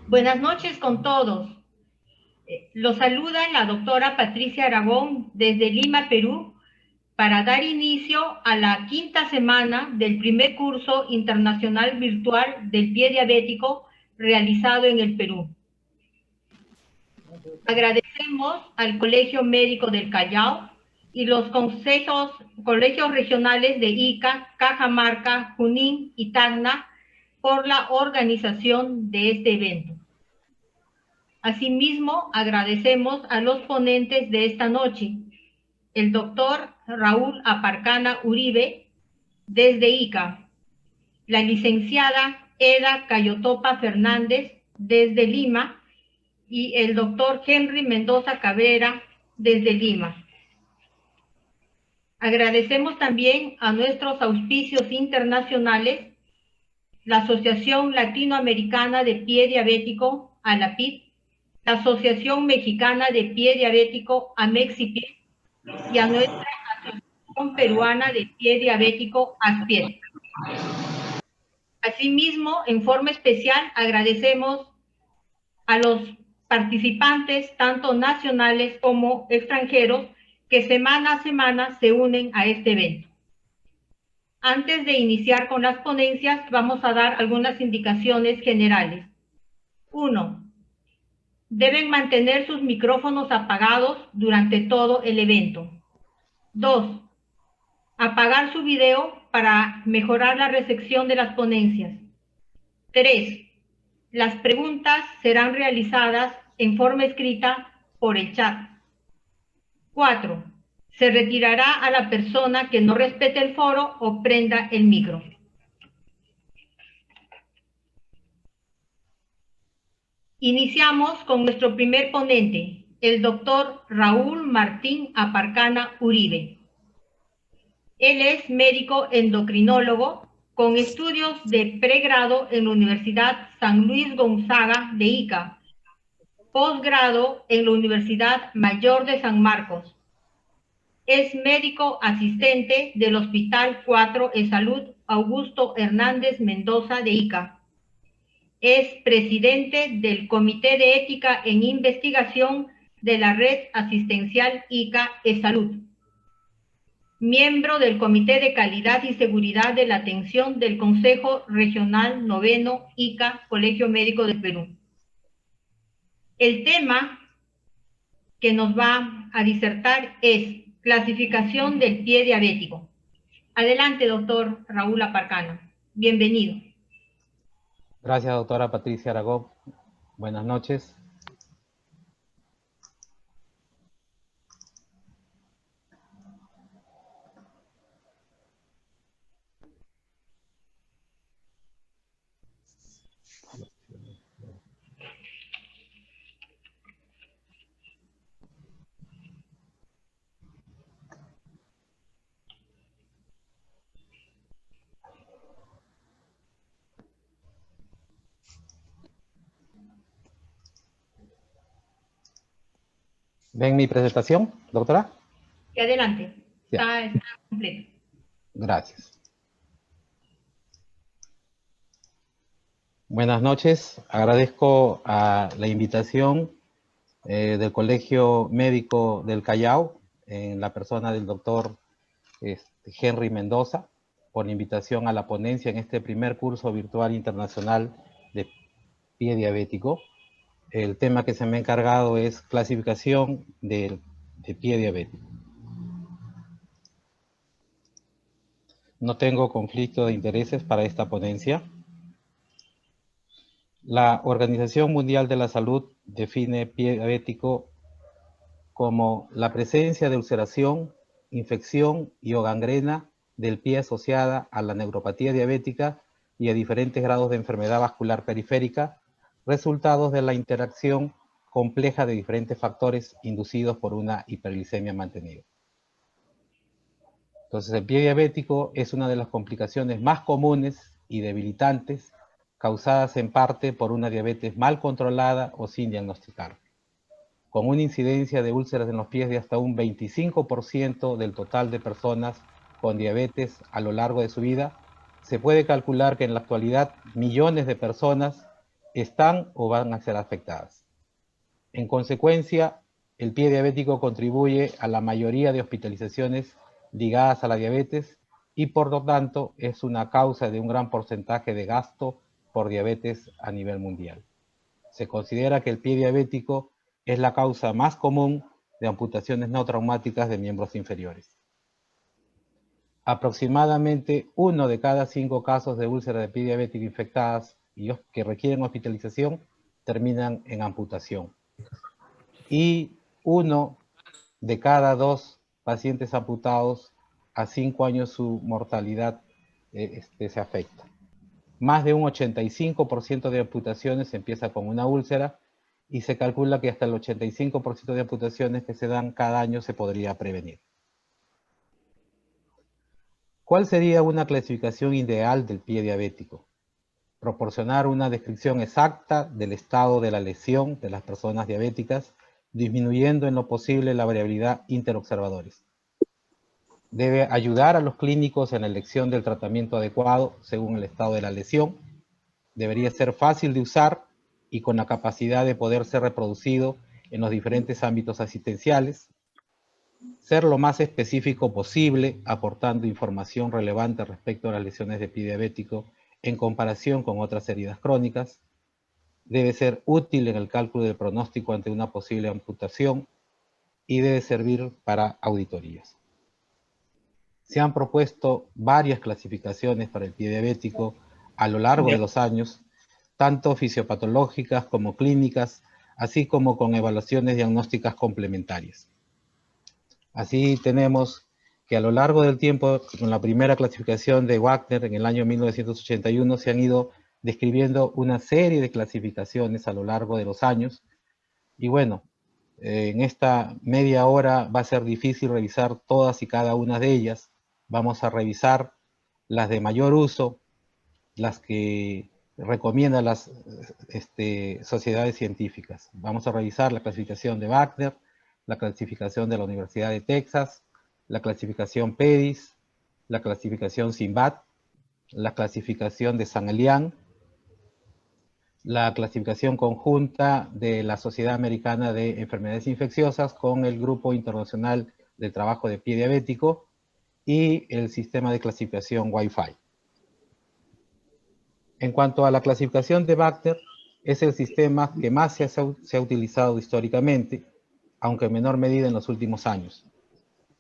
Buenas noches con todos. Los saluda la doctora Patricia Aragón desde Lima, Perú, para dar inicio a la quinta semana del primer curso internacional virtual del pie diabético realizado en el Perú. Agradecemos al Colegio Médico del Callao y los colegios regionales de Ica, Cajamarca, Junín y Tacna por la organización de este evento. Asimismo, agradecemos a los ponentes de esta noche, el doctor Raúl Aparcana Uribe, desde Ica, la licenciada Eda Cayotopa Fernández, desde Lima, y el doctor Henry Mendoza Cabrera, desde Lima. Agradecemos también a nuestros auspicios internacionales, la Asociación Latinoamericana de Pie Diabético, ALAPID, la Asociación Mexicana de Pie Diabético, AMEXIPID, y a nuestra Asociación Peruana de Pie Diabético, ASPIED. Asimismo, en forma especial, agradecemos a los participantes, tanto nacionales como extranjeros, que semana a semana se unen a este evento. Antes de iniciar con las ponencias, vamos a dar algunas indicaciones generales. 1. Deben mantener sus micrófonos apagados durante todo el evento. 2. Apagar su video para mejorar la recepción de las ponencias. 3. Las preguntas serán realizadas en forma escrita por el chat. 4. Se retirará a la persona que no respete el foro o prenda el micro. Iniciamos con nuestro primer ponente, el doctor Raúl Martín Aparcana Uribe. Él es médico endocrinólogo con estudios de pregrado en la Universidad San Luis Gonzaga de Ica, posgrado en la Universidad Mayor de San Marcos. Es médico asistente del Hospital 4 de Salud Augusto Hernández Mendoza de Ica. Es presidente del Comité de Ética en Investigación de la Red Asistencial Ica e-Salud. Miembro del Comité de Calidad y Seguridad de la Atención del Consejo Regional Noveno ICA, Colegio Médico del Perú. El tema que nos va a disertar es clasificación del pie diabético. Adelante, doctor Raúl Aparcana. Bienvenido. Gracias, doctora Patricia Aragón. Buenas noches. ¿Ven mi presentación, doctora? Y adelante. Está completo. Gracias. Buenas noches. Agradezco a la invitación del Colegio Médico del Callao, en la persona del doctor Henry Mendoza, por la invitación a la ponencia en este primer curso virtual internacional de pie diabético. El tema que se me ha encargado es clasificación de pie diabético. No tengo conflicto de intereses para esta ponencia. La Organización Mundial de la Salud define pie diabético como la presencia de ulceración, infección y o gangrena del pie asociada a la neuropatía diabética y a diferentes grados de enfermedad vascular periférica, resultados de la interacción compleja de diferentes factores inducidos por una hiperglicemia mantenida. Entonces, el pie diabético es una de las complicaciones más comunes y debilitantes causadas en parte por una diabetes mal controlada o sin diagnosticar, con una incidencia de úlceras en los pies de hasta un 25% del total de personas con diabetes a lo largo de su vida. Se puede calcular que en la actualidad millones de personas están o van a ser afectadas. En consecuencia, el pie diabético contribuye a la mayoría de hospitalizaciones ligadas a la diabetes y por lo tanto es una causa de un gran porcentaje de gasto por diabetes a nivel mundial. Se considera que el pie diabético es la causa más común de amputaciones no traumáticas de miembros inferiores. Aproximadamente 1 de cada 5 casos de úlceras de pie diabético infectadas y que requieren hospitalización terminan en amputación. Y 1 de cada 2 pacientes amputados a 5 años su mortalidad se afecta. Más de un 85% de amputaciones empieza con una úlcera y se calcula que hasta el 85% de amputaciones que se dan cada año se podría prevenir. ¿Cuál sería una clasificación ideal del pie diabético? Proporcionar una descripción exacta del estado de la lesión de las personas diabéticas, disminuyendo en lo posible la variabilidad interobservadores. Debe ayudar a los clínicos en la elección del tratamiento adecuado según el estado de la lesión. Debería ser fácil de usar y con la capacidad de poder ser reproducido en los diferentes ámbitos asistenciales. Ser lo más específico posible, aportando información relevante respecto a las lesiones de pie diabético en comparación con otras heridas crónicas. Debe ser útil en el cálculo del pronóstico ante una posible amputación y debe servir para auditorías. Se han propuesto varias clasificaciones para el pie diabético a lo largo de los años, tanto fisiopatológicas como clínicas, así como con evaluaciones diagnósticas complementarias. Así tenemos que a lo largo del tiempo, con la primera clasificación de Wagner en el año 1981, se han ido describiendo una serie de clasificaciones a lo largo de los años. Y bueno, en esta media hora va a ser difícil revisar todas y cada una de ellas. Vamos a revisar las de mayor uso, las que recomiendan las sociedades científicas. Vamos a revisar la clasificación de Wagner, la clasificación de la Universidad de Texas, la clasificación PEDIS, la clasificación SIMBAT, la clasificación de San Elian, la clasificación conjunta de la Sociedad Americana de Enfermedades Infecciosas con el Grupo Internacional del Trabajo de Pie Diabético y el sistema de clasificación Wi-Fi. En cuanto a la clasificación de Wagner, es el sistema que más se ha utilizado históricamente, aunque en menor medida en los últimos años.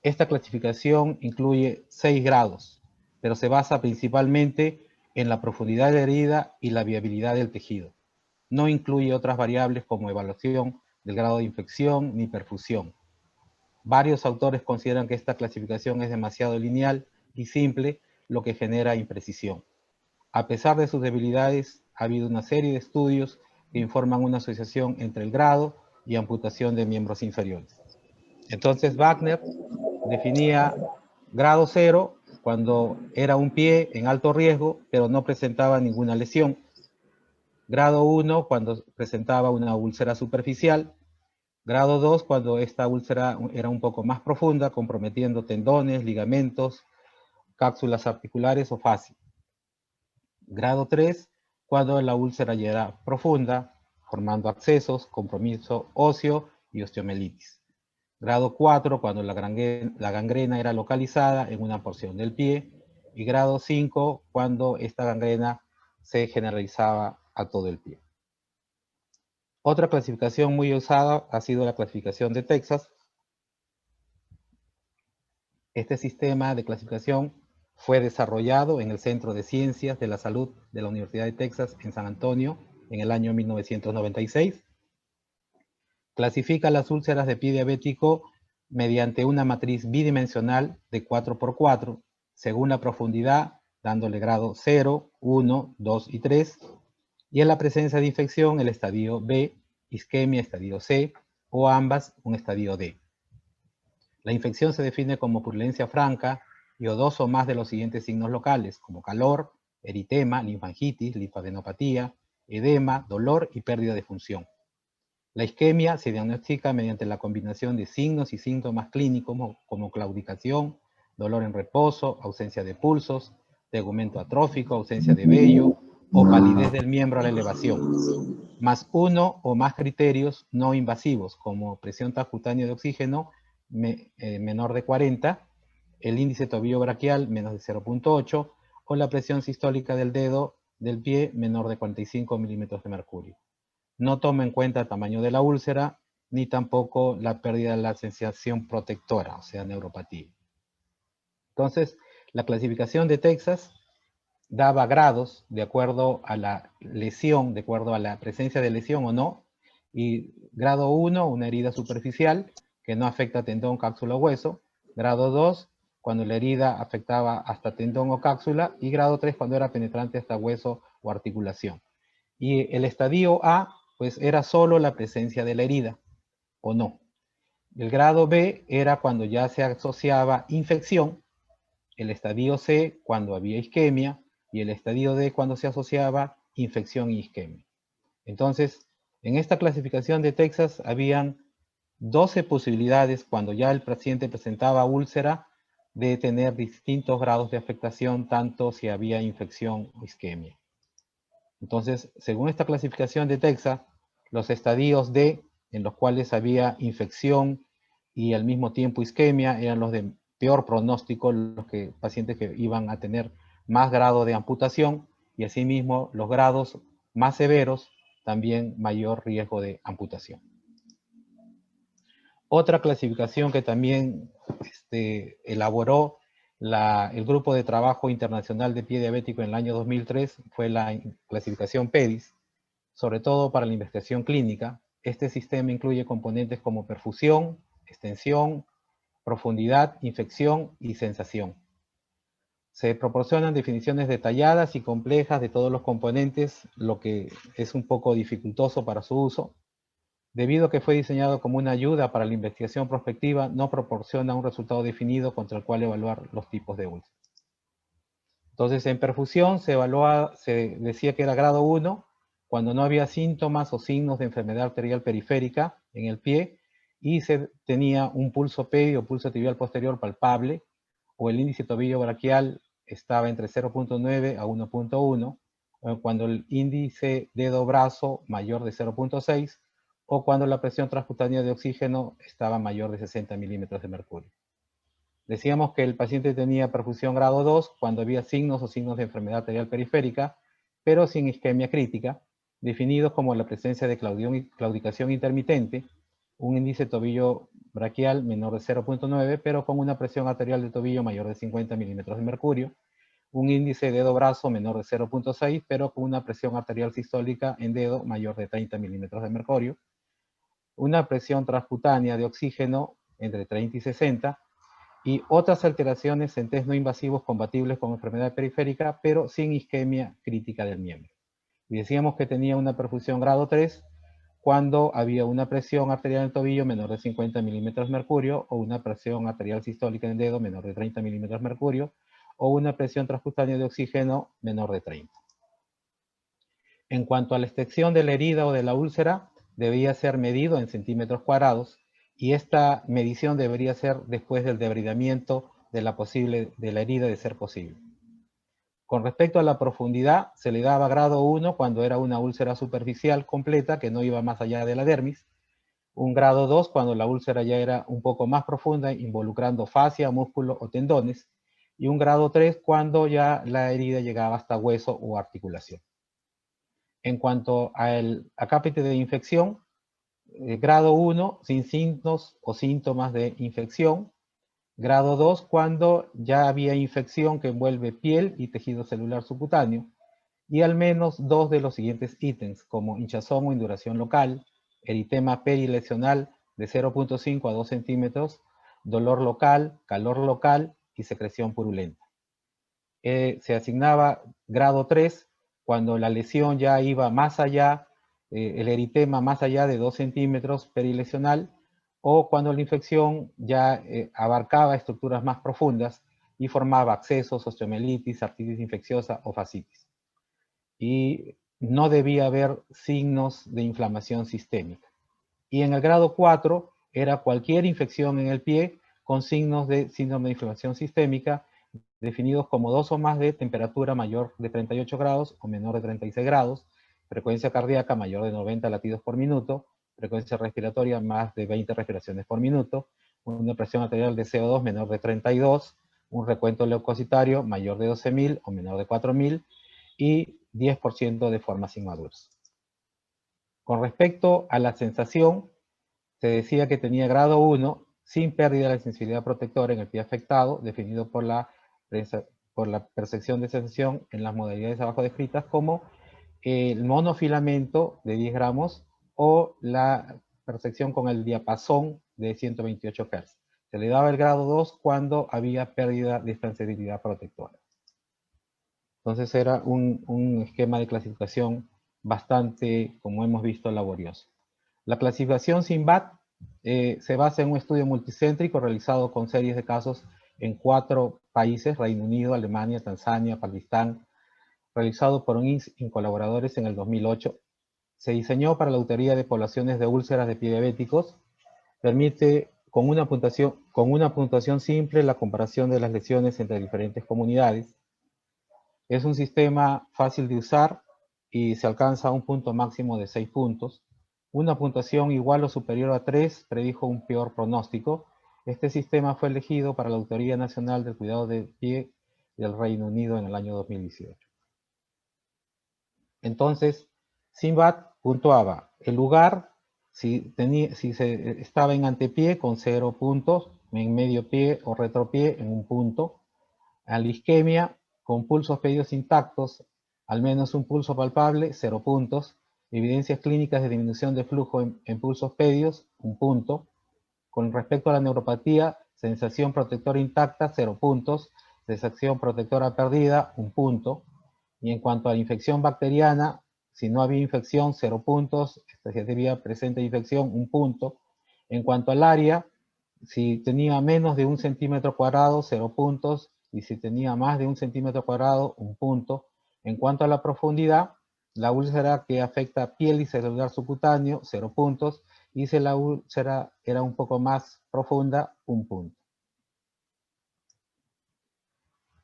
Esta clasificación incluye 6 grados, pero se basa principalmente en la profundidad de la herida y la viabilidad del tejido. No incluye otras variables como evaluación del grado de infección ni perfusión. Varios autores consideran que esta clasificación es demasiado lineal y simple, lo que genera imprecisión. A pesar de sus debilidades, ha habido una serie de estudios que informan una asociación entre el grado y amputación de miembros inferiores. Entonces Wagner definía grado 0 cuando era un pie en alto riesgo, pero no presentaba ninguna lesión. Grado 1 cuando presentaba una úlcera superficial. Grado 2 cuando esta úlcera era un poco más profunda, comprometiendo tendones, ligamentos, cápsulas articulares o fascia. Grado 3 cuando la úlcera ya era profunda, formando abscesos, compromiso óseo y osteomelitis. Grado 4 cuando la gangrena era localizada en una porción del pie. Y grado 5 cuando esta gangrena se generalizaba a todo el pie. Otra clasificación muy usada ha sido la clasificación de Texas. Este sistema de clasificación fue desarrollado en el Centro de Ciencias de la Salud de la Universidad de Texas en San Antonio en el año 1996. Clasifica las úlceras de pie diabético mediante una matriz bidimensional de 4×4, según la profundidad, dándole grado 0, 1, 2 y 3, y en la presencia de infección el estadio B, isquemia estadio C, o ambas un estadio D. La infección se define como purulencia franca y o 2 o más de los siguientes signos locales, como calor, eritema, linfangitis, linfadenopatía, edema, dolor y pérdida de función. La isquemia se diagnostica mediante la combinación de signos y síntomas clínicos como claudicación, dolor en reposo, ausencia de pulsos, tegumento atrófico, ausencia de vello, o palidez del miembro a la elevación, más uno o más criterios no invasivos, como presión transcutánea de oxígeno menor de 40, el índice tobillo braquial menos de 0.8, o la presión sistólica del dedo del pie menor de 45 milímetros de mercurio. No toma en cuenta el tamaño de la úlcera, ni tampoco la pérdida de la sensación protectora, o sea, neuropatía. Entonces, la clasificación de Texas daba grados de acuerdo a la lesión, de acuerdo a la presencia de lesión o no, y grado 1, una herida superficial que no afecta tendón, cápsula o hueso, grado 2, cuando la herida afectaba hasta tendón o cápsula, y grado 3, cuando era penetrante hasta hueso o articulación. Y el estadio A, pues era solo la presencia de la herida, o no. El grado B era cuando ya se asociaba infección, el estadio C cuando había isquemia, y el estadio D cuando se asociaba infección y isquemia. Entonces, en esta clasificación de Texas habían 12 posibilidades cuando ya el paciente presentaba úlcera de tener distintos grados de afectación, tanto si había infección o isquemia. Entonces, según esta clasificación de Texas, los estadios D, en los cuales había infección y al mismo tiempo isquemia, eran los de peor pronóstico, los pacientes que iban a tener más grado de amputación, y asimismo los grados más severos, también mayor riesgo de amputación. Otra clasificación que también elaboró el Grupo de Trabajo Internacional de Pie Diabético en el año 2003 fue la clasificación PEDIS, sobre todo para la investigación clínica. Este sistema incluye componentes como perfusión, extensión, profundidad, infección y sensación. Se proporcionan definiciones detalladas y complejas de todos los componentes, lo que es un poco dificultoso para su uso. Debido a que fue diseñado como una ayuda para la investigación prospectiva, no proporciona un resultado definido contra el cual evaluar los tipos de úlceras. Entonces, en perfusión se decía que era grado 1 cuando no había síntomas o signos de enfermedad arterial periférica en el pie y se tenía un pulso pedio o pulso tibial posterior palpable, o el índice tobillo braquial estaba entre 0.9 a 1.1, cuando el índice dedo-brazo mayor de 0.6, o cuando la presión transcutánea de oxígeno estaba mayor de 60 milímetros de mercurio. Decíamos que el paciente tenía perfusión grado 2 cuando había signos o signos de enfermedad arterial periférica, pero sin isquemia crítica, definidos como la presencia de claudicación intermitente, un índice tobillo braquial menor de 0.9, pero con una presión arterial de tobillo mayor de 50 milímetros de mercurio, un índice dedo-brazo menor de 0.6, pero con una presión arterial sistólica en dedo mayor de 30 milímetros de mercurio, una presión transcutánea de oxígeno entre 30 y 60, y otras alteraciones en test no invasivos compatibles con enfermedad periférica, pero sin isquemia crítica del miembro. Y decíamos que tenía una perfusión grado 3 cuando había una presión arterial en el tobillo menor de 50 milímetros de mercurio, o una presión arterial sistólica en el dedo menor de 30 milímetros de mercurio, o una presión transcutánea de oxígeno menor de 30. En cuanto a la extensión de la herida o de la úlcera, debía ser medido en centímetros cuadrados, y esta medición debería ser después del debridamiento de la herida de ser posible. Con respecto a la profundidad, se le daba grado 1 cuando era una úlcera superficial completa que no iba más allá de la dermis, un grado 2 cuando la úlcera ya era un poco más profunda, involucrando fascia, músculo o tendones, y un grado 3 cuando ya la herida llegaba hasta hueso o articulación. En cuanto al acápite de infección, grado 1 sin signos o síntomas de infección, grado 2 cuando ya había infección que envuelve piel y tejido celular subcutáneo, y al menos 2 de los siguientes ítems, como hinchazón o induración local, eritema perilesional de 0.5 a 2 centímetros, dolor local, calor local y secreción purulenta. Se asignaba grado 3 cuando la lesión ya iba más allá, el eritema más allá de 2 centímetros perilesional, o cuando la infección ya abarcaba estructuras más profundas y formaba abscesos, osteomelitis, artritis infecciosa o fascitis. Y no debía haber signos de inflamación sistémica. Y en el grado 4 era cualquier infección en el pie con signos de síndrome de inflamación sistémica, definidos como 2 o más de temperatura mayor de 38 grados o menor de 36 grados, frecuencia cardíaca mayor de 90 latidos por minuto, frecuencia respiratoria más de 20 respiraciones por minuto, una presión arterial de CO2 menor de 32, un recuento leucocitario mayor de 12.000 o menor de 4.000 y 10% de formas inmaduras. Con respecto a la sensación, se decía que tenía grado 1 sin pérdida de la sensibilidad protectora en el pie afectado, definido por la percepción de sensación en las modalidades abajo descritas como el monofilamento de 10 gramos o la percepción con el diapasón de 128 Hz. Se le daba el grado 2 cuando había pérdida de sensibilidad protectora. Entonces era un esquema de clasificación bastante, como hemos visto, laborioso. La clasificación SINBAD se basa en un estudio multicéntrico realizado con series de casos en 4 países, Reino Unido, Alemania, Tanzania, Pakistán, realizado por UNICE y colaboradores en el 2008. Se diseñó para la autoría de poblaciones de úlceras de pie diabéticos. Permite con una puntuación simple la comparación de las lesiones entre diferentes comunidades. Es un sistema fácil de usar y se alcanza un punto máximo de 6 puntos. Una puntuación igual o superior a 3 predijo un peor pronóstico. Este sistema fue elegido para la Autoridad Nacional del Cuidado del Pie del Reino Unido en el año 2018. Entonces, SINBAD puntuaba el lugar, si se estaba en antepié con 0 puntos, en medio pie o retropié en 1 punto, a la isquemia con pulsos pedios intactos, al menos un pulso palpable, 0 puntos, evidencias clínicas de disminución de flujo en pulsos pedios, 1 punto, con respecto a la neuropatía, sensación protectora intacta, 0 puntos, sensación protectora perdida, 1 punto, y en cuanto a la infección bacteriana, si no había infección, 0 puntos, si había presente infección, 1 punto. En cuanto al área, si tenía menos de 1 centímetro cuadrado, 0 puntos, y si tenía más de 1 centímetro cuadrado, 1 punto. En cuanto a la profundidad, la úlcera que afecta piel y celular subcutáneo, 0 puntos, y si la úlcera era un poco más profunda, 1 punto.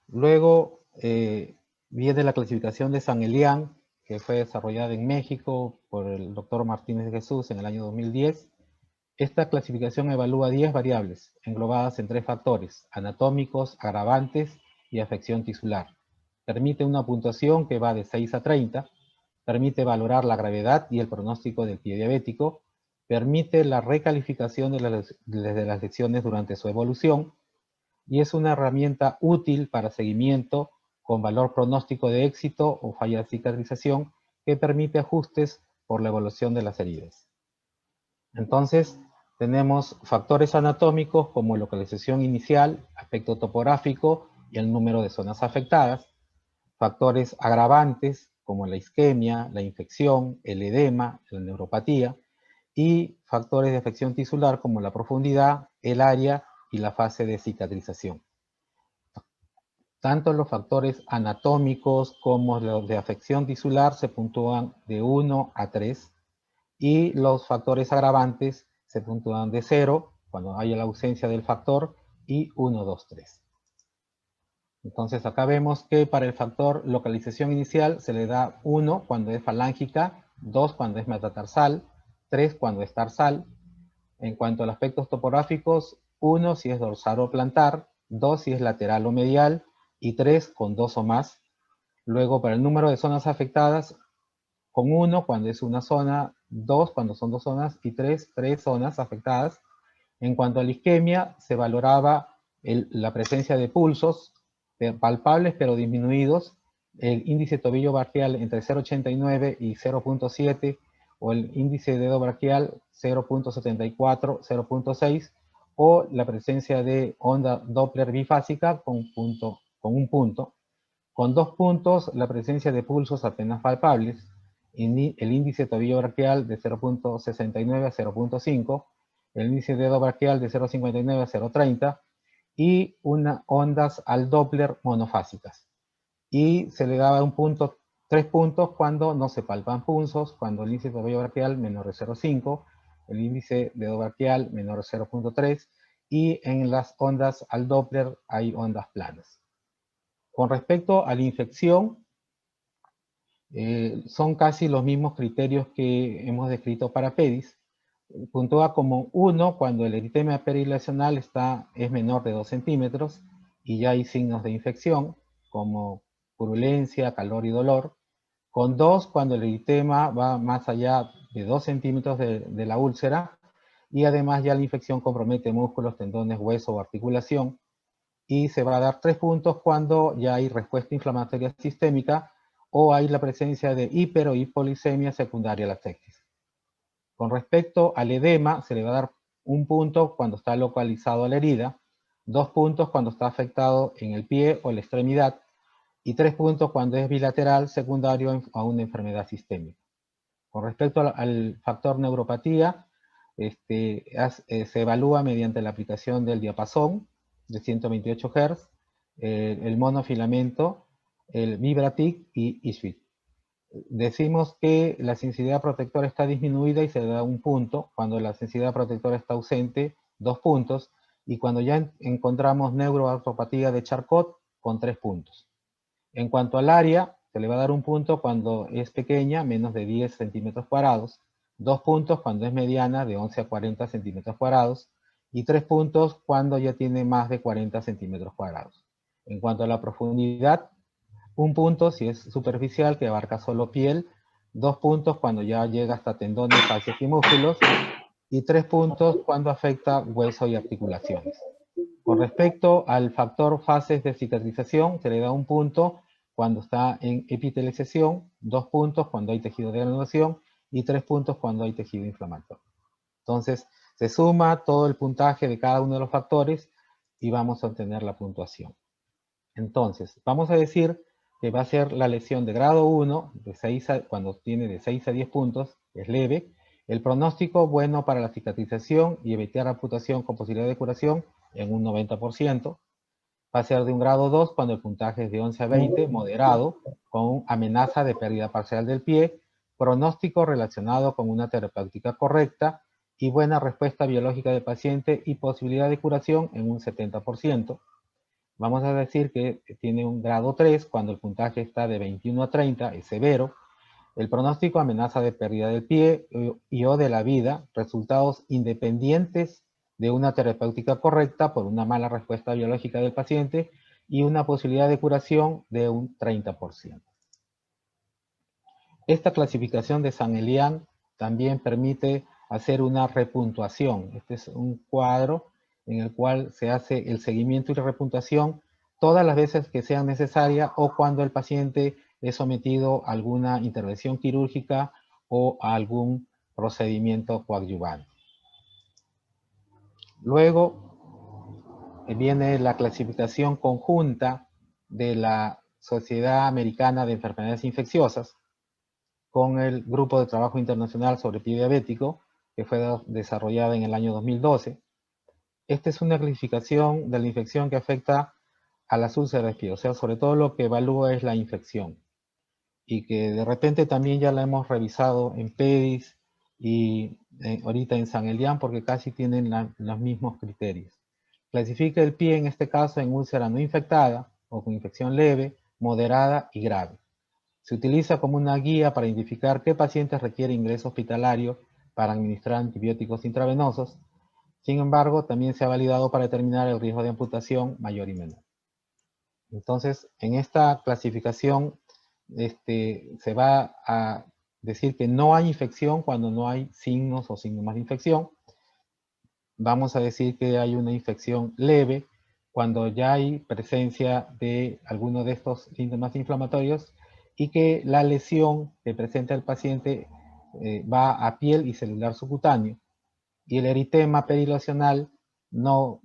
Luego viene la clasificación de San Elián, que fue desarrollada en México por el doctor Martínez de Jesús en el año 2010. Esta clasificación evalúa 10 variables, englobadas en 3 factores, anatómicos, agravantes y afección tisular. Permite una puntuación que va de 6 a 30, permite valorar la gravedad y el pronóstico del pie diabético, permite la recalificación de las lesiones durante su evolución, y es una herramienta útil para seguimiento con valor pronóstico de éxito o falla de cicatrización que permite ajustes por la evolución de las heridas. Entonces, tenemos factores anatómicos como localización inicial, aspecto topográfico y el número de zonas afectadas, factores agravantes como la isquemia, la infección, el edema, la neuropatía, y factores de afección tisular como la profundidad, el área y la fase de cicatrización. Tanto los factores anatómicos como los de afección tisular se puntúan de 1 a 3 y los factores agravantes se puntúan de 0 cuando hay la ausencia del factor y 1, 2, 3. Entonces acá vemos que para el factor localización inicial se le da 1 cuando es falángica, 2 cuando es metatarsal, 3 cuando es tarsal. En cuanto a los aspectos topográficos, 1 si es dorsal o plantar, 2 si es lateral o medial, y 3 con 2 o más. Luego, para el número de zonas afectadas, con 1 cuando es una zona, 2 cuando son 2 zonas, y 3 zonas afectadas. En cuanto a la isquemia, se valoraba la presencia de pulsos palpables pero disminuidos, el índice tobillo braquial entre 0,89 y 0,7, o el índice dedo braquial 0,74, 0,6, o la presencia de onda Doppler bifásica con 1 punto. Con 2 puntos, la presencia de pulsos apenas palpables, el índice tobillo braquial de 0,69 a 0,5, el índice dedo braquial de 0,59 a 0,30, y ondas al Doppler monofásicas. Y se le daba 3 puntos cuando no se palpan pulsos, cuando el índice tobillo braquial menor de 0,5, el índice dedo braquial menor de 0,3, y en las ondas al Doppler hay ondas planas. Con respecto a la infección, son casi los mismos criterios que hemos descrito para PEDIS. Puntúa como 1 cuando el eritema perilacional es menor de 2 centímetros y ya hay signos de infección como purulencia, calor y dolor. Con 2 cuando el eritema va más allá de 2 centímetros de la úlcera y además ya la infección compromete músculos, tendones, hueso o articulación. Y se va a dar 3 puntos cuando ya hay respuesta inflamatoria sistémica o hay la presencia de hiper o hipoglicemia secundaria a la sepsis. Con respecto al edema, se le va a dar 1 punto cuando está localizado a la herida, 2 puntos cuando está afectado en el pie o la extremidad, y 3 puntos cuando es bilateral secundario a una enfermedad sistémica. Con respecto al factor neuropatía, se evalúa mediante la aplicación del diapasón de 128 Hz, el monofilamento, el Vibratic y ISFIT. Decimos que la sensibilidad protectora está disminuida y se da 1 punto, cuando la sensibilidad protectora está ausente, 2 puntos, y cuando ya encontramos neuroartropatía de Charcot, con 3 puntos. En cuanto al área, se le va a dar 1 punto cuando es pequeña, menos de 10 centímetros cuadrados, 2 puntos cuando es mediana, de 11 a 40 centímetros cuadrados, y 3 puntos cuando ya tiene más de 40 centímetros cuadrados. En cuanto a la profundidad, 1 punto si es superficial, que abarca solo piel, 2 puntos cuando ya llega hasta tendones, fascias y músculos, y 3 puntos cuando afecta hueso y articulaciones. Con respecto al factor fases de cicatrización, se le da 1 punto cuando está en epitelización, 2 puntos cuando hay tejido de granulación y 3 puntos cuando hay tejido inflamatorio. Entonces, se suma todo el puntaje de cada uno de los factores y vamos a obtener la puntuación. Entonces, vamos a decir que va a ser la lesión de grado 1, cuando tiene de 6 a 10 puntos, es leve. El pronóstico bueno para la cicatrización y evitar amputación con posibilidad de curación en un 90%. Va a ser de un grado 2 cuando el puntaje es de 11 a 20, moderado, con amenaza de pérdida parcial del pie, pronóstico relacionado con una terapéutica correcta y buena respuesta biológica del paciente y posibilidad de curación en un 70%. Vamos a decir que tiene un grado 3 cuando el puntaje está de 21 a 30, es severo. El pronóstico amenaza de pérdida del pie y o de la vida, resultados independientes de una terapéutica correcta por una mala respuesta biológica del paciente y una posibilidad de curación de un 30%. Esta clasificación de San Elian también permite hacer una repuntuación. Este es un cuadro en el cual se hace el seguimiento y la repuntuación todas las veces que sean necesarias o cuando el paciente es sometido a alguna intervención quirúrgica o a algún procedimiento coadyuvante. Luego viene la clasificación conjunta de la Sociedad Americana de Enfermedades Infecciosas con el Grupo de Trabajo Internacional sobre Pie Diabético, que fue desarrollada en el año 2012. Esta es una clasificación de la infección que afecta a las úlceras de pie, o sea, sobre todo lo que evalúa es la infección. Y que de repente también ya la hemos revisado en PEDIS y ahorita en San Elian porque casi tienen los mismos criterios. Clasifica el pie en este caso en úlcera no infectada o con infección leve, moderada y grave. Se utiliza como una guía para identificar qué pacientes requieren ingreso hospitalario para administrar antibióticos intravenosos. Sin embargo, también se ha validado para determinar el riesgo de amputación mayor y menor. Entonces, en esta clasificación se va a decir que no hay infección cuando no hay signos o síntomas de infección. Vamos a decir que hay una infección leve cuando ya hay presencia de alguno de estos síntomas inflamatorios y que la lesión que presenta el paciente va a piel y celular subcutáneo. Y el eritema perilocional no,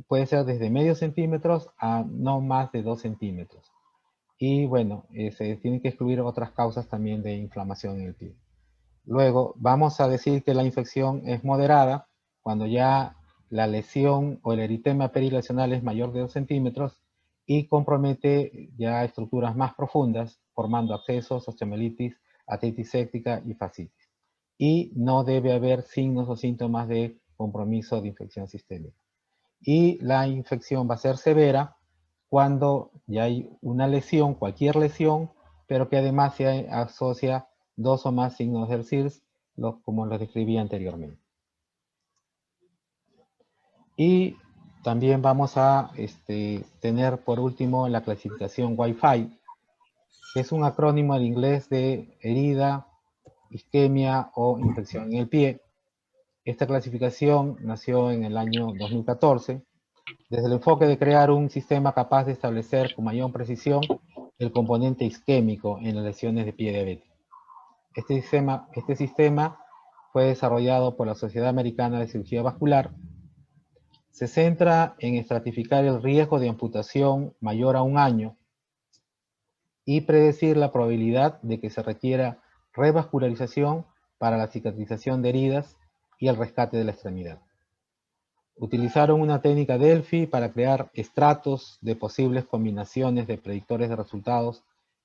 puede ser desde medio centímetros a no más de 2 centímetros. Y bueno, se tienen que excluir otras causas también de inflamación en el pie. Luego, vamos a decir que la infección es moderada cuando ya la lesión o el eritema perilesional es mayor de 2 centímetros y compromete ya estructuras más profundas, formando abscesos, osteomielitis, artritis séptica y fascitis. Y no debe haber signos o síntomas de compromiso de infección sistémica. Y la infección va a ser severa cuando ya hay una lesión, cualquier lesión, pero que además se asocia 2 o más signos del CIRS, como los describí anteriormente. Y también vamos a tener por último la clasificación Wi-Fi, que es un acrónimo en inglés de herida, isquemia o infección en el pie. Esta clasificación nació en el año 2014 desde el enfoque de crear un sistema capaz de establecer con mayor precisión el componente isquémico en las lesiones de pie diabético. Este sistema fue desarrollado por la Sociedad Americana de Cirugía Vascular. Se centra en estratificar el riesgo de amputación mayor a 1 año y predecir la probabilidad de que se requiera revascularización para la cicatrización de heridas y el rescate de la extremidad. Utilizaron una técnica Delphi para crear estratos de posibles combinaciones de predictores de resultados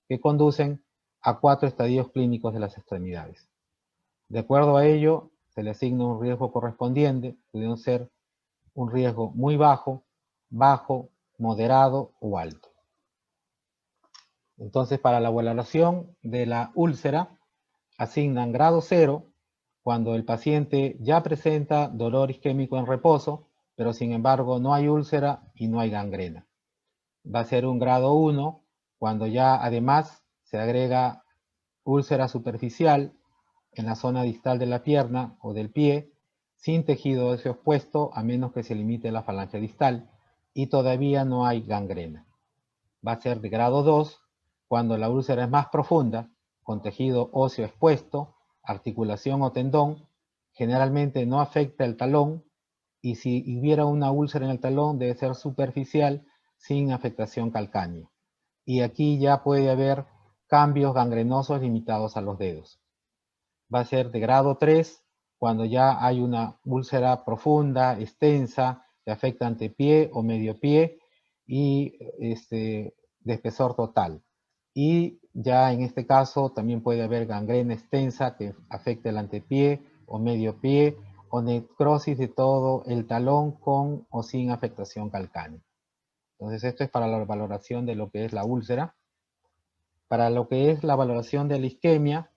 que conducen a 4 estadios clínicos de las extremidades. De acuerdo a ello, se le asigna un riesgo correspondiente, pudiendo ser un riesgo muy bajo, bajo, moderado o alto. Entonces, para la valoración de la úlcera, asignan grado 0 cuando el paciente ya presenta dolor isquémico en reposo, pero sin embargo no hay úlcera y no hay gangrena. Va a ser un grado 1 cuando ya además se agrega úlcera superficial en la zona distal de la pierna o del pie, sin tejido óseo expuesto a menos que se limite la falange distal y todavía no hay gangrena. Va a ser de grado 2 cuando la úlcera es más profunda, con tejido óseo expuesto, articulación o tendón, generalmente no afecta el talón, y si hubiera una úlcera en el talón debe ser superficial sin afectación calcánea. Y aquí ya puede haber cambios gangrenosos limitados a los dedos. Va a ser de grado 3 cuando ya hay una úlcera profunda, extensa, que afecta antepié o medio pie y de espesor total. Y ya en este caso también puede haber gangrena extensa que afecte el antepié o medio pie o necrosis de todo el talón con o sin afectación calcánea. Entonces esto es para la valoración de lo que es la úlcera. Para lo que es la valoración de la isquemia,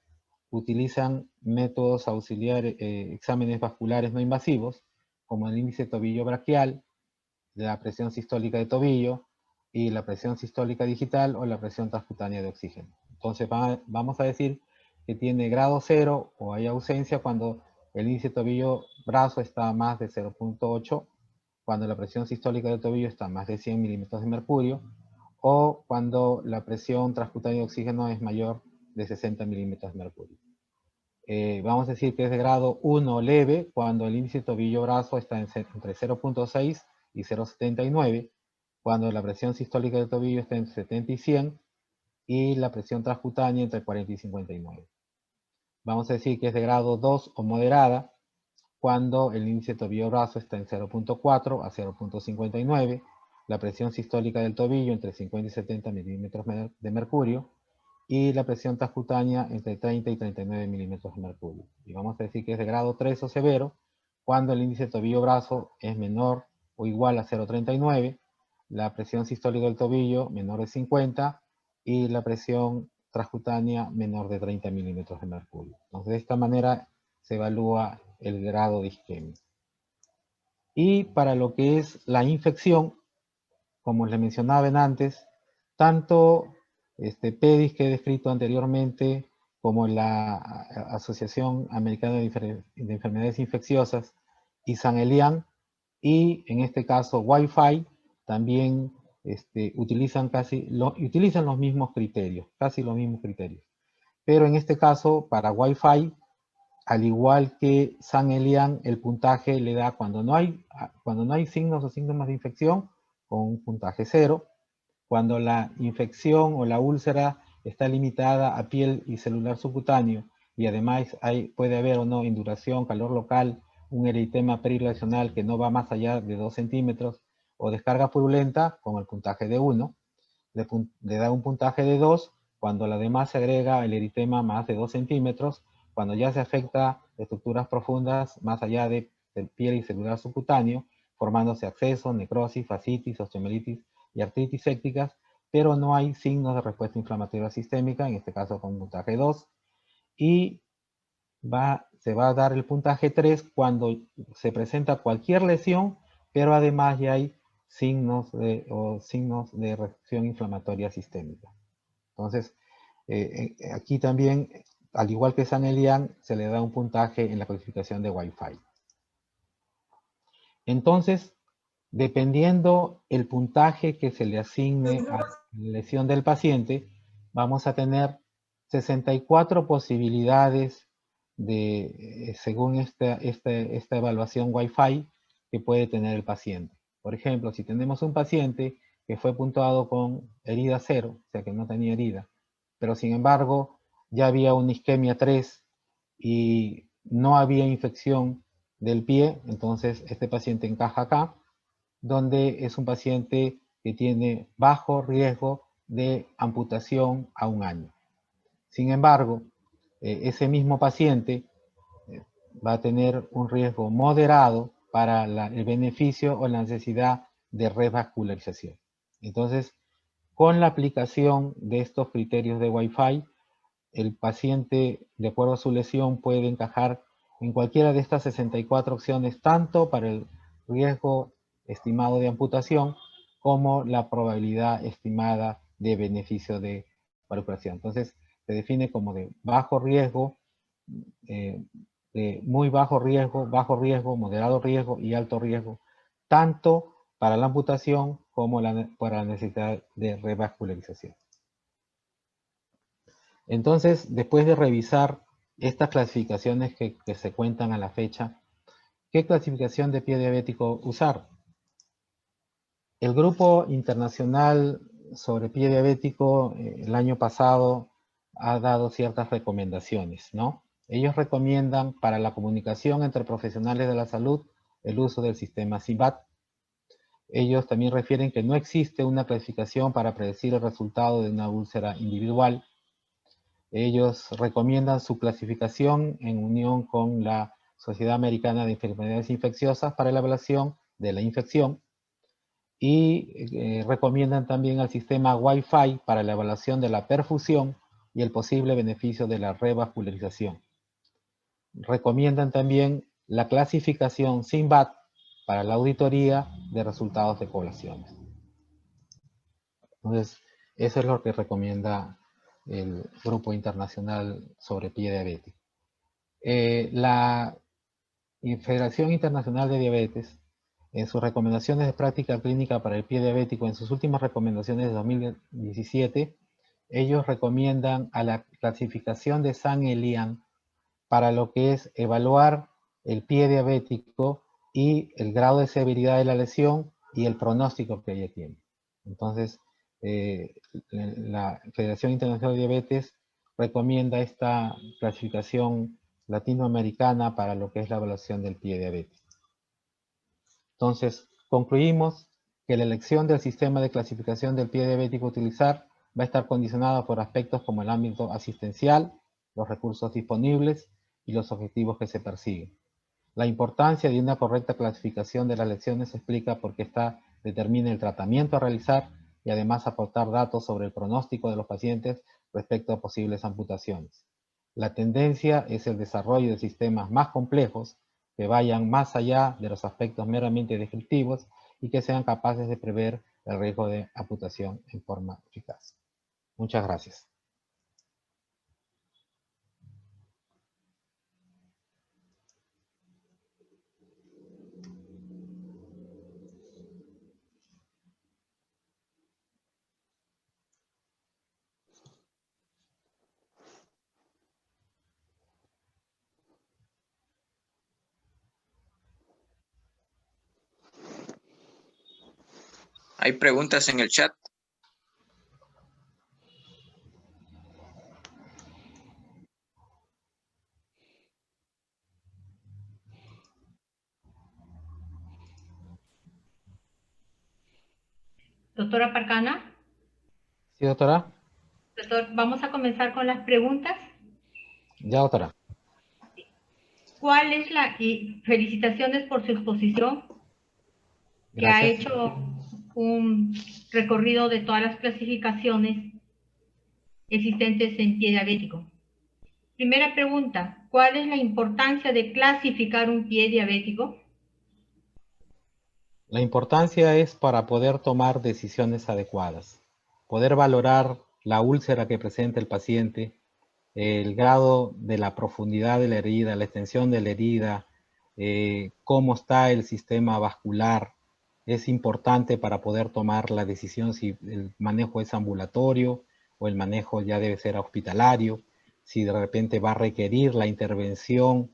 utilizan métodos auxiliares, exámenes vasculares no invasivos, como el índice tobillo braquial, la presión sistólica de tobillo y la presión sistólica digital o la presión transcutánea de oxígeno. Entonces vamos a decir que tiene grado 0 o hay ausencia cuando el índice tobillo-brazo está a más de 0.8, cuando la presión sistólica de tobillo está a más de 100 milímetros de mercurio, o cuando la presión transcutánea de oxígeno es mayor de 60 milímetros de mercurio. Vamos a decir que es de grado 1 leve cuando el índice tobillo-brazo está entre 0.6 y 0.79, cuando la presión sistólica del tobillo está entre 70 y 100 y la presión transcutánea entre 40 y 59. Vamos a decir que es de grado 2 o moderada cuando el índice tobillo-brazo está en 0.4 a 0.59, la presión sistólica del tobillo entre 50 y 70 milímetros de mercurio y la presión transcutánea entre 30 y 39 milímetros de mercurio. Y vamos a decir que es de grado 3 o severo cuando el índice tobillo-brazo es menor o igual a 0.39, la presión sistólica del tobillo menor de 50 y la presión transcutánea menor de 30 milímetros de mercurio. Entonces, de esta manera se evalúa el grado de isquemia. Y para lo que es la infección, como les mencionaba antes, tanto PEDIS que he descrito anteriormente, como la Asociación Americana de Enfermedades Infecciosas, y San Elian, y en este caso Wi-Fi, también utilizan los mismos criterios, casi los mismos criterios. Pero en este caso, para Wi-Fi, al igual que San Elian, el puntaje le da cuando no hay signos o síntomas de infección, con un puntaje 0. Cuando la infección o la úlcera está limitada a piel y celular subcutáneo y además puede haber o no induración, calor local, un eritema perilesional que no va más allá de 2 centímetros o descarga purulenta con el puntaje de 1, le da un puntaje de 2 cuando además se agrega el eritema más de 2 centímetros, cuando ya se afecta estructuras profundas más allá de piel y celular subcutáneo, formándose absceso, necrosis, fascitis, osteomielitis y artritis sépticas, pero no hay signos de respuesta inflamatoria sistémica, en este caso con puntaje 2, y se va a dar el puntaje 3 cuando se presenta cualquier lesión, pero además ya hay signos de reacción inflamatoria sistémica. Entonces, aquí también, al igual que San Elian, se le da un puntaje en la clasificación de Wi-Fi. Entonces, dependiendo el puntaje que se le asigne a la lesión del paciente, vamos a tener 64 posibilidades según esta evaluación Wi-Fi que puede tener el paciente. Por ejemplo, si tenemos un paciente que fue puntuado con herida 0, o sea que no tenía herida, pero sin embargo ya había una isquemia 3 y no había infección del pie, entonces este paciente encaja acá, donde es un paciente que tiene bajo riesgo de amputación a 1 año. Sin embargo, ese mismo paciente va a tener un riesgo moderado para el beneficio o la necesidad de revascularización. Entonces, con la aplicación de estos criterios de Wi-Fi, el paciente, de acuerdo a su lesión, puede encajar en cualquiera de estas 64 opciones, tanto para el riesgo estimado de amputación como la probabilidad estimada de beneficio de valvulación. Entonces, se define como de bajo riesgo, de muy bajo riesgo, moderado riesgo y alto riesgo, tanto para la amputación como para la necesidad de revascularización. Entonces, después de revisar estas clasificaciones que se cuentan a la fecha, ¿qué clasificación de pie diabético usar? El Grupo Internacional sobre Pie Diabético el año pasado ha dado ciertas recomendaciones, ¿no? Ellos recomiendan para la comunicación entre profesionales de la salud el uso del sistema CIBAT. Ellos también refieren que no existe una clasificación para predecir el resultado de una úlcera individual. Ellos recomiendan su clasificación en unión con la Sociedad Americana de Enfermedades Infecciosas para la evaluación de la infección y recomiendan también el sistema Wi-Fi para la evaluación de la perfusión y el posible beneficio de la revascularización. Recomiendan también la clasificación SIMBAT para la auditoría de resultados de poblaciones. Entonces, eso es lo que recomienda el Grupo Internacional sobre Pie Diabético. La Federación Internacional de Diabetes, en sus recomendaciones de práctica clínica para el pie diabético, en sus últimas recomendaciones de 2017, ellos recomiendan a la clasificación de San Elian para lo que es evaluar el pie diabético y el grado de severidad de la lesión y el pronóstico que ella tiene. Entonces, la Federación Internacional de Diabetes recomienda esta clasificación latinoamericana para lo que es la evaluación del pie diabético. Entonces, concluimos que la elección del sistema de clasificación del pie diabético a utilizar va a estar condicionada por aspectos como el ámbito asistencial, los recursos disponibles y los objetivos que se persiguen. La importancia de una correcta clasificación de las lesiones se explica porque esta determina el tratamiento a realizar y además aportar datos sobre el pronóstico de los pacientes respecto a posibles amputaciones. La tendencia es el desarrollo de sistemas más complejos que vayan más allá de los aspectos meramente descriptivos y que sean capaces de prever el riesgo de amputación en forma eficaz. Muchas gracias. Hay preguntas en el chat. Doctora Parcana. ¿Sí, doctora? Doctor, vamos a comenzar con las preguntas. Ya, doctora. ¿Cuál es y felicitaciones por su exposición que ha Gracias. hecho un recorrido de todas las clasificaciones existentes en pie diabético. Primera pregunta, ¿cuál es la importancia de clasificar un pie diabético? La importancia es para poder tomar decisiones adecuadas, poder valorar la úlcera que presenta el paciente, el grado de la profundidad de la herida, la extensión de la herida, cómo está el sistema vascular. Es importante para poder tomar la decisión si el manejo es ambulatorio o el manejo ya debe ser hospitalario, si de repente va a requerir la intervención,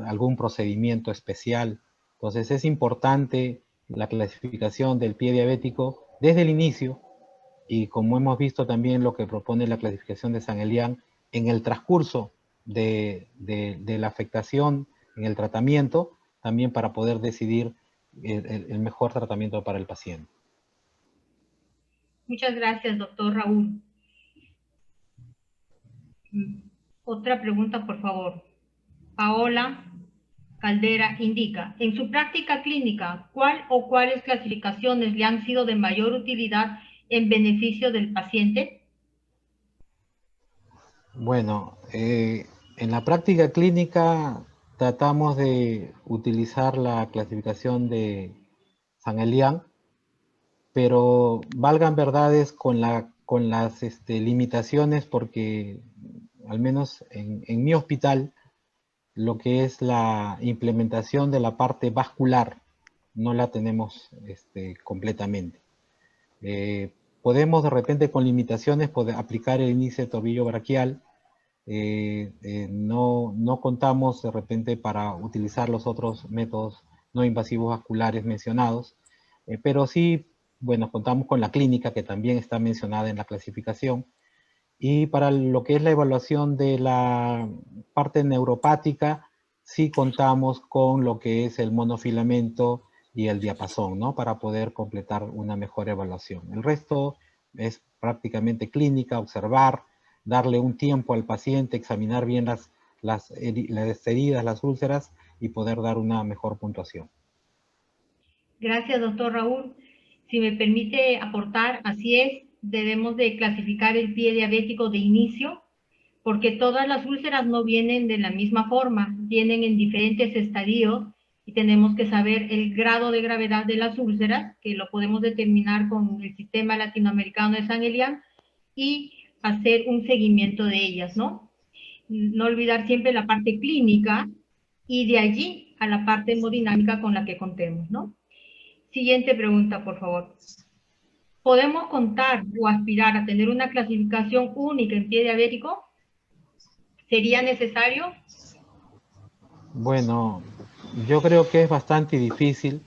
algún procedimiento especial. Entonces es importante la clasificación del pie diabético desde el inicio, y como hemos visto también lo que propone la clasificación de San Elian, en el transcurso de la afectación, en el tratamiento, también para poder decidir el mejor tratamiento para el paciente. Muchas gracias, doctor Raúl. Otra pregunta, por favor. Paola Caldera indica, en su práctica clínica, ¿cuál o cuáles clasificaciones le han sido de mayor utilidad en beneficio del paciente? Bueno, en la práctica clínica tratamos de utilizar la clasificación de San Elian, pero valgan verdades con las limitaciones, porque al menos en mi hospital, lo que es la implementación de la parte vascular no la tenemos completamente. Podemos de repente con limitaciones poder aplicar el índice de tobillo braquial. No contamos de repente para utilizar los otros métodos no invasivos vasculares mencionados, pero sí, bueno, contamos con la clínica, que también está mencionada en la clasificación. Y para lo que es la evaluación de la parte neuropática, sí contamos con lo que es el monofilamento y el diapasón, ¿no? Para poder completar una mejor evaluación. El resto es prácticamente clínica, observar, darle un tiempo al paciente, examinar bien las heridas, las úlceras, y poder dar una mejor puntuación. Gracias, doctor Raúl. Si me permite aportar, así es, debemos de clasificar el pie diabético de inicio, porque todas las úlceras no vienen de la misma forma, vienen en diferentes estadios y tenemos que saber el grado de gravedad de las úlceras, que lo podemos determinar con el sistema latinoamericano de San Elian, y hacer un seguimiento de ellas, ¿no? No olvidar siempre la parte clínica y de allí a la parte hemodinámica con la que contemos, ¿no? Siguiente pregunta, por favor. ¿Podemos contar o aspirar a tener una clasificación única en pie diabético? ¿Sería necesario? Bueno, yo creo que es bastante difícil,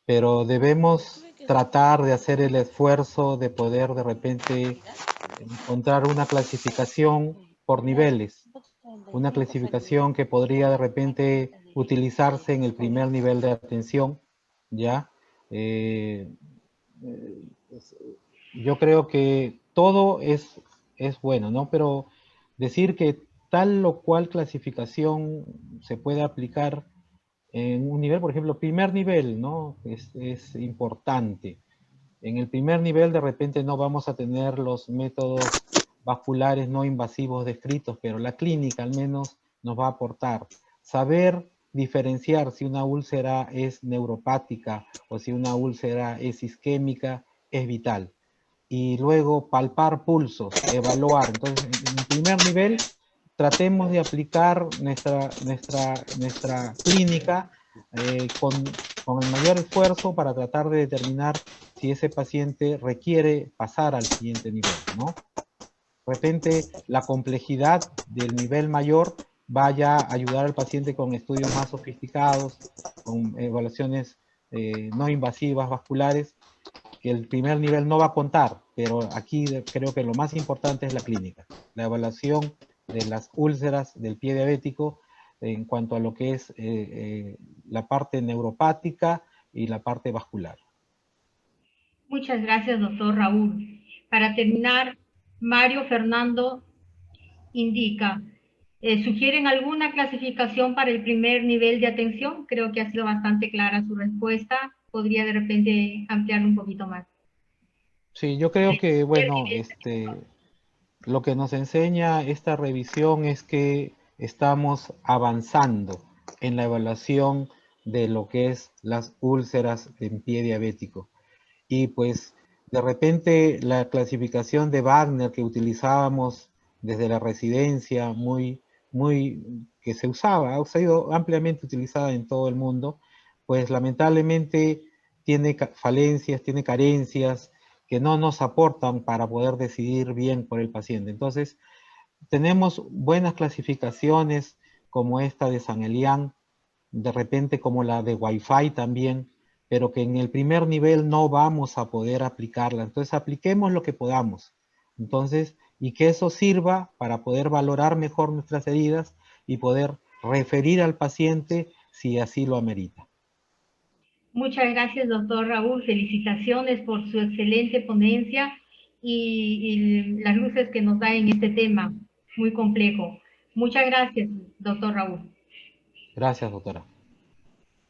pero debemos tratar de hacer el esfuerzo de poder de repente encontrar una clasificación por niveles, una clasificación que podría de repente utilizarse en el primer nivel de atención, ¿ya? Yo creo que todo es bueno, ¿no? Pero decir que tal o cual clasificación se puede aplicar en un nivel, por ejemplo, primer nivel, ¿no? Es importante. En el primer nivel de repente no vamos a tener los métodos vasculares no invasivos descritos, pero la clínica al menos nos va a aportar. Saber diferenciar si una úlcera es neuropática o si una úlcera es isquémica es vital. Y luego palpar pulsos, evaluar. Entonces, en primer nivel, tratemos de aplicar nuestra clínica con el mayor esfuerzo para tratar de determinar si ese paciente requiere pasar al siguiente nivel, ¿no? De repente, la complejidad del nivel mayor vaya a ayudar al paciente con estudios más sofisticados, con evaluaciones no invasivas vasculares, que el primer nivel no va a contar, pero aquí creo que lo más importante es la clínica, la evaluación de las úlceras del pie diabético en cuanto a lo que es la parte neuropática y la parte vascular. Muchas gracias, doctor Raúl. Para terminar, Mario Fernando indica, ¿sugieren alguna clasificación para el primer nivel de atención? Creo que ha sido bastante clara su respuesta. podría de repente ampliarlo un poquito más. Sí, yo creo que, bueno, lo que nos enseña esta revisión es que estamos avanzando en la evaluación de lo que es las úlceras en pie diabético. Y pues de repente la clasificación de Wagner que utilizábamos desde la residencia, que se usaba, ha sido ampliamente utilizada en todo el mundo, pues lamentablemente tiene falencias, tiene carencias que no nos aportan para poder decidir bien por el paciente. Entonces, tenemos buenas clasificaciones como esta de San Elian, de repente como la de Wi-Fi también, pero que en el primer nivel no vamos a poder aplicarla. Entonces apliquemos lo que podamos. Entonces, y que eso sirva para poder valorar mejor nuestras heridas y poder referir al paciente si así lo amerita. Muchas gracias, doctor Raúl. Felicitaciones por su excelente ponencia y las luces que nos da en este tema muy complejo. Muchas gracias, doctor Raúl. Gracias, doctora.